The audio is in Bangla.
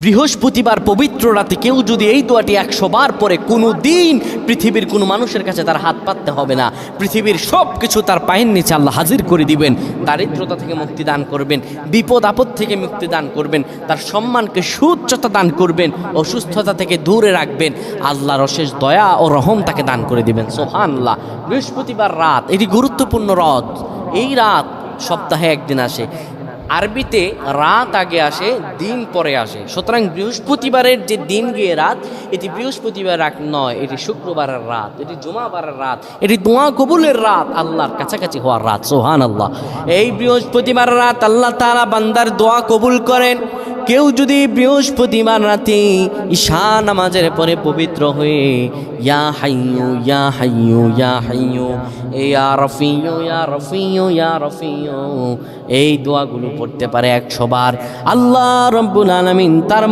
বৃহস্পতিবার পবিত্র রাতে কেউ যদি এই দোয়াটি 100 বার পরে কোনো দিন পৃথিবীর কোনো মানুষের কাছে তার হাত পাততে হবে না। পৃথিবীর সব কিছু তার পায়ের নিচে আল্লাহ হাজির করে দিবেন। দারিদ্রতা থেকে মুক্তি দান করবেন, বিপদ আপদ থেকে মুক্তি দান করবেন, তার সম্মানকে সুউচ্চতা দান করবেন, অসুস্থতা থেকে দূরে রাখবেন। আল্লাহর অশেষ দয়া ও রহম তাকে দান করে দিবেন। সুবহানাল্লাহ। বৃহস্পতিবার রাত এটি গুরুত্বপূর্ণ রাত। এই রাত সপ্তাহে একদিন আসে। আরবিতে রাত আগে আসে, দিন পরে আসে। সুতরাং বৃহস্পতিবারের যে দিন গিয়ে রাত, এটি বৃহস্পতিবার রাত নয়, এটি শুক্রবারের রাত, এটি জুমাবারের রাত, এটি দোয়া কবুলের রাত, আল্লাহর কাছাকাছি হওয়ার রাত। সুবহানাল্লাহ। এই বৃহস্পতিবার রাত আল্লাহ তাআলা বান্দার দোয়া কবুল করেন। কেউ যদি বৃহস্পতিবার রাতে ঈশা নামাজের পরে পবিত্র হয়ে ইয়া হাইয়ু ইয়া হাইয়ু ইয়া হাইয়ু ইয়া রফিয়ু ইয়া রফিয়ু ইয়া রফিয়ু এই দোয়াগুলো পড়তে পারে 100 বার, আল্লাহ রাব্বুল আলামিন তার